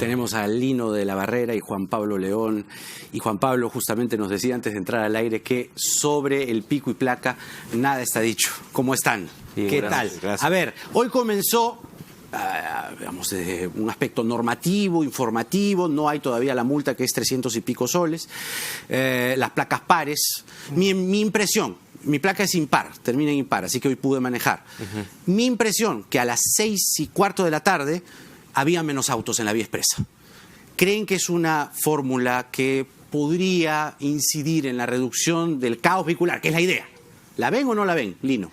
Tenemos a Lino de la Barrera y Juan Pablo León. Y Juan Pablo justamente nos decía antes de entrar al aire que sobre el pico y placa nada está dicho. ¿Cómo están? Bien, ¿Qué gracias, tal? gracias. A ver, hoy comenzó, digamos, desde un aspecto normativo, informativo. No hay todavía la multa, que es 300 y pico soles. Las placas pares. Mi impresión, mi placa es impar, termina en impar, así que hoy pude manejar. Mi impresión, que a las 6:15 de la tarde había menos autos en la vía expresa. ¿Creen que es una fórmula que podría incidir en la reducción del caos vehicular, que es la idea? ¿La ven o no la ven, Lino?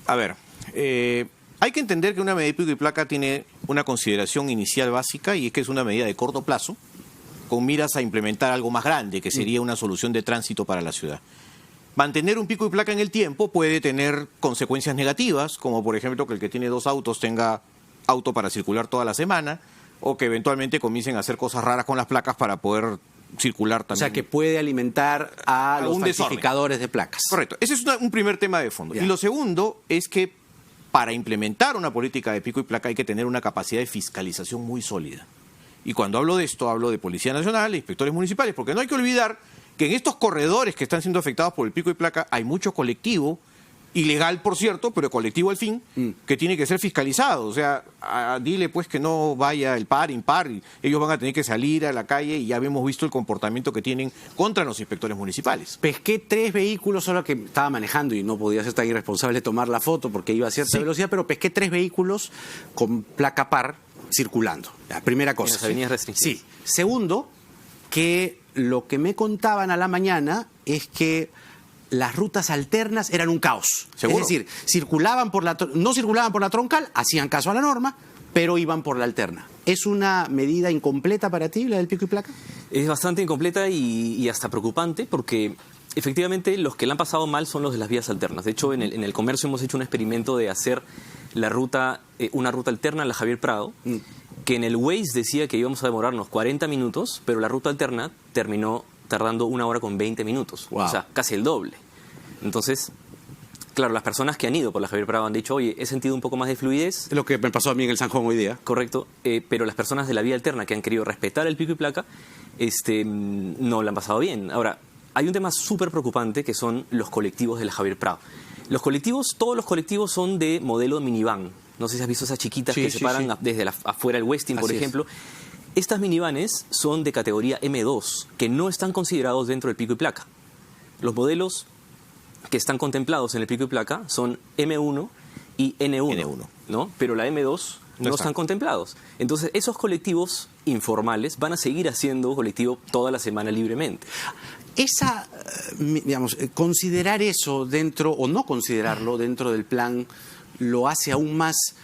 A ver, hay que entender que una medida de pico y placa tiene una consideración inicial básica, y es que es una medida de corto plazo con miras a implementar algo más grande, que sería una solución de tránsito para la ciudad. Mantener un pico y placa en el tiempo puede tener consecuencias negativas, como por ejemplo que el que tiene 2 autos tenga auto para circular toda la semana, o que eventualmente comiencen a hacer cosas raras con las placas para poder circular también. O sea, que puede alimentar a los falsificadores de placas. Correcto. Ese es un primer tema de fondo. Ya. Y lo segundo es que para implementar una política de pico y placa hay que tener una capacidad de fiscalización muy sólida. Y cuando hablo de esto, hablo de Policía Nacional, de inspectores municipales, porque no hay que olvidar que en estos corredores que están siendo afectados por el pico y placa hay mucho colectivo, ilegal por cierto, pero colectivo al fin, que tiene que ser fiscalizado. O sea, dile pues que no vaya el par, impar, y ellos van a tener que salir a la calle, y ya hemos visto el comportamiento que tienen contra los inspectores municipales. Pesqué 3 vehículos, solo que estaba manejando y no podía ser tan irresponsable tomar la foto porque iba a cierta velocidad, pero pesqué 3 vehículos con placa par circulando. La primera cosa. En las avenidas restringidas. Sí. Segundo, que lo que me contaban a la mañana es que las rutas alternas eran un caos. ¿Seguro? Es decir, no circulaban por la troncal, hacían caso a la norma, pero iban por la alterna. ¿Es una medida incompleta para ti, la del pico y placa? Es bastante incompleta y hasta preocupante, porque efectivamente los que la han pasado mal son los de las vías alternas. De hecho, en el comercio hemos hecho un experimento de hacer una ruta alterna en la Javier Prado, que en el Waze decía que íbamos a demorarnos 40 minutos, pero la ruta alterna terminó tardando 1 hora con 20 minutos. Wow. O sea, casi el doble. Entonces, claro, las personas que han ido por la Javier Prado han dicho, oye, he sentido un poco más de fluidez. Es lo que me pasó a mí en el San Juan hoy día. Correcto, pero las personas de la vía alterna que han querido respetar el pico y placa, no la han pasado bien. Ahora, hay un tema súper preocupante que son los colectivos de la Javier Prado. Todos los colectivos son de modelo minivan. No sé si has visto esas chiquitas que se paran desde afuera del Westin, por ejemplo. Estas minivanes son de categoría M2, que no están considerados dentro del pico y placa. Los modelos que están contemplados en el pico y placa son M1 y N1, ¿no? Pero la M2 no están contemplados. Entonces, esos colectivos informales van a seguir haciendo colectivo toda la semana libremente. Considerar eso dentro, o no considerarlo dentro del plan, lo hace aún más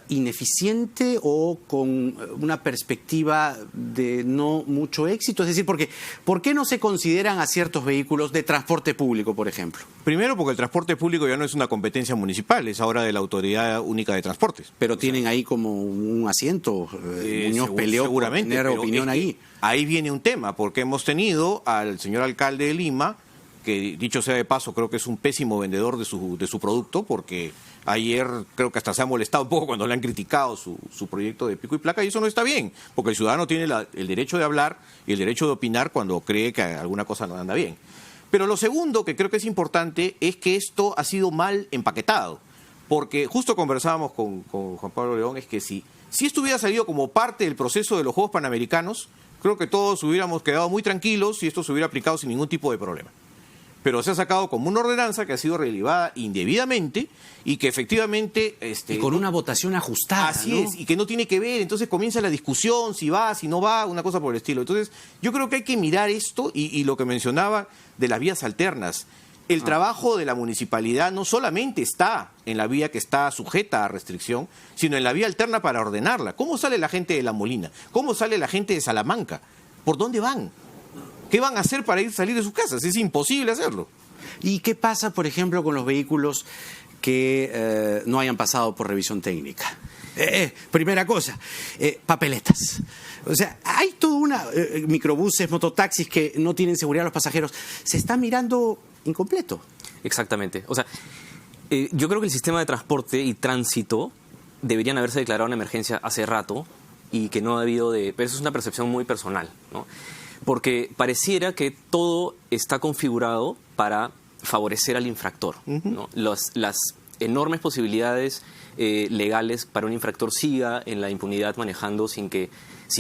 ineficiente o con una perspectiva de no mucho éxito. Es decir, porque ¿por qué no se consideran a ciertos vehículos de transporte público, por ejemplo? Primero, porque el transporte público ya no es una competencia municipal, es ahora de la Autoridad Única de Transportes. Pero tienen ahí como un asiento. Muñoz peleó seguramente, por tener opinión ahí. Ahí viene un tema, porque hemos tenido al señor alcalde de Lima, que dicho sea de paso, creo que es un pésimo vendedor de su producto, porque ayer creo que hasta se ha molestado un poco cuando le han criticado su proyecto de pico y placa, y eso no está bien, porque el ciudadano tiene el derecho de hablar y el derecho de opinar cuando cree que alguna cosa no anda bien. Pero lo segundo, que creo que es importante, es que esto ha sido mal empaquetado, porque justo conversábamos con Juan Pablo León, es que si esto hubiera salido como parte del proceso de los Juegos Panamericanos, creo que todos hubiéramos quedado muy tranquilos y esto se hubiera aplicado sin ningún tipo de problema. Pero se ha sacado como una ordenanza que ha sido relevada indebidamente y que efectivamente... y con una votación ajustada, Así ¿no? es, y que no tiene que ver, entonces comienza la discusión, si va, si no va, una cosa por el estilo. Entonces, yo creo que hay que mirar esto y lo que mencionaba de las vías alternas. El trabajo de la municipalidad no solamente está en la vía que está sujeta a restricción, sino en la vía alterna para ordenarla. ¿Cómo sale la gente de La Molina? ¿Cómo sale la gente de Salamanca? ¿Por dónde van? ¿Qué van a hacer para salir de sus casas? Es imposible hacerlo. ¿Y qué pasa, por ejemplo, con los vehículos que no hayan pasado por revisión técnica? Primera cosa, papeletas. O sea, hay toda una... microbuses, mototaxis que no tienen seguridad a los pasajeros. Se está mirando incompleto. Exactamente. O sea, yo creo que el sistema de transporte y tránsito deberían haberse declarado una emergencia hace rato, y que no ha habido de... Pero eso es una percepción muy personal, ¿no? Porque pareciera que todo está configurado para favorecer al infractor, ¿no? Las enormes posibilidades legales para un infractor siga en la impunidad manejando sin que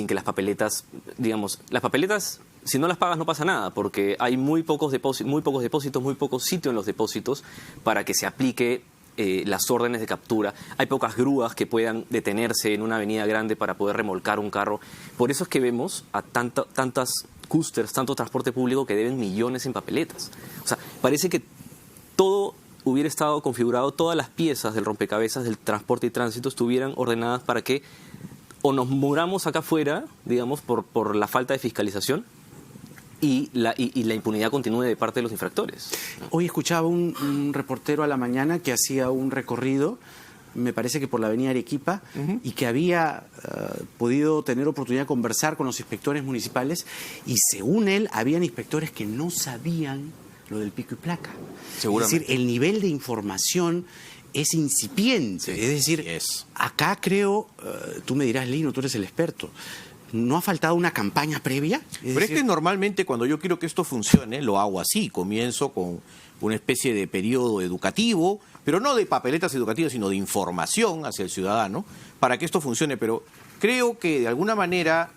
las papeletas, digamos, las papeletas, si no las pagas no pasa nada, porque hay muy pocos depósitos, muy pocos sitios en los depósitos para que se aplique las órdenes de captura. Hay pocas grúas que puedan detenerse en una avenida grande para poder remolcar un carro. Por eso es que vemos a tantas cústers, tanto transporte público que deben millones en papeletas. O sea, parece que todo hubiera estado configurado, todas las piezas del rompecabezas del transporte y tránsito estuvieran ordenadas para que o nos muramos acá afuera, digamos, por la falta de fiscalización, y la impunidad continúe de parte de los infractores. Hoy escuchaba un reportero a la mañana que hacía un recorrido, me parece que por la avenida Arequipa, y que había podido tener oportunidad de conversar con los inspectores municipales, y según él, habían inspectores que no sabían lo del pico y placa. Seguramente. Es decir, el nivel de información es incipiente. Sí, es decir, acá creo, tú me dirás, Lino, tú eres el experto, ¿no ha faltado una campaña previa? Pero es que normalmente cuando yo quiero que esto funcione, lo hago así. Comienzo con una especie de periodo educativo, pero no de papeletas educativas, sino de información hacia el ciudadano, para que esto funcione. Pero creo que de alguna manera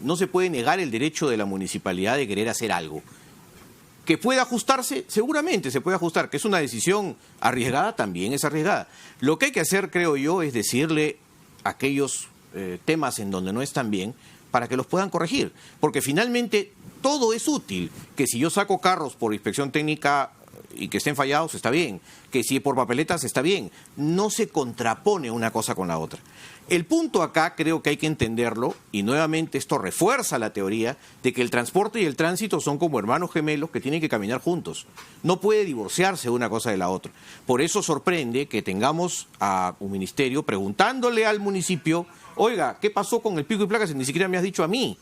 no se puede negar el derecho de la municipalidad de querer hacer algo. ¿Que puede ajustarse? Seguramente se puede ajustar. ¿Que es una decisión arriesgada? También es arriesgada. Lo que hay que hacer, creo yo, es decirle a aquellos temas en donde no están bien para que los puedan corregir. Porque finalmente todo es útil. Que si yo saco carros por inspección técnica y que estén fallados, está bien. Que si por papeletas, está bien. No se contrapone una cosa con la otra. El punto acá creo que hay que entenderlo, y nuevamente esto refuerza la teoría de que el transporte y el tránsito son como hermanos gemelos que tienen que caminar juntos. No puede divorciarse una cosa de la otra. Por eso sorprende que tengamos a un ministerio preguntándole al municipio, oiga, ¿qué pasó con el pico y placa si ni siquiera me has dicho a mí?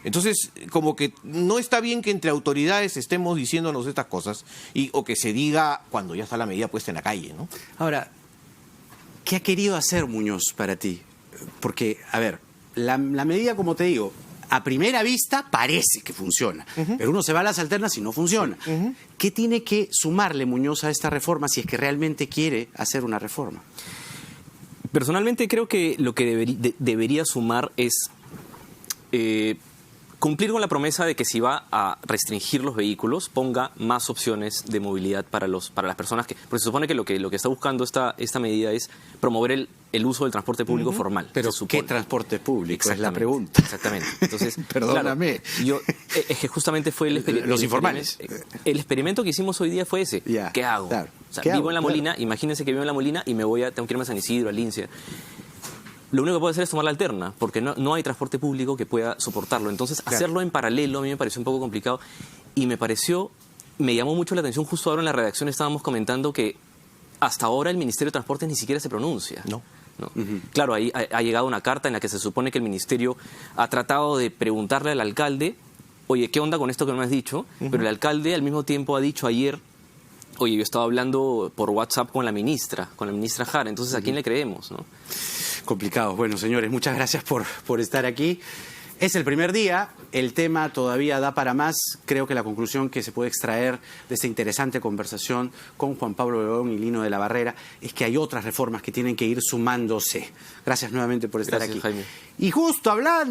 Entonces, como que no está bien que entre autoridades estemos diciéndonos estas cosas, o que se diga cuando ya está la medida puesta en la calle, ¿no? Ahora, ¿qué ha querido hacer Muñoz para ti? Porque, a ver, la medida, como te digo, a primera vista parece que funciona, pero uno se va a las alternas y no funciona. ¿Qué tiene que sumarle Muñoz a esta reforma si es que realmente quiere hacer una reforma? Personalmente creo que lo que debería sumar es cumplir con la promesa de que si va a restringir los vehículos, ponga más opciones de movilidad para las personas porque se supone que lo que está buscando esta medida es promover el uso del transporte público formal. Pero ¿qué transporte público? Es la pregunta. Exactamente. Entonces, perdóname. Claro, es que justamente fue los informales. El experimento que hicimos hoy día fue ese. Ya, ¿Qué hago? Claro. O sea, ¿Qué vivo hago? en La Molina, imagínense que vivo en La Molina y tengo que irme a San Isidro, a Lincia. Lo único que puedo hacer es tomar la alterna, porque no hay transporte público que pueda soportarlo. Entonces, hacerlo en paralelo a mí me pareció un poco complicado y me llamó mucho la atención. Justo ahora en la redacción estábamos comentando que hasta ahora el Ministerio de Transportes ni siquiera se pronuncia. No. Claro, ahí ha llegado una carta en la que se supone que el Ministerio ha tratado de preguntarle al alcalde, oye, ¿qué onda con esto que no me has dicho? Pero el alcalde al mismo tiempo ha dicho ayer, oye, yo estaba hablando por WhatsApp con la ministra Jara, entonces ¿a quién le creemos, no? Complicado. Bueno, señores, muchas gracias por estar aquí. Es el primer día, el tema todavía da para más. Creo que la conclusión que se puede extraer de esta interesante conversación con Juan Pablo León y Lino de la Barrera es que hay otras reformas que tienen que ir sumándose. Gracias nuevamente por estar aquí. Jaime. Y justo hablando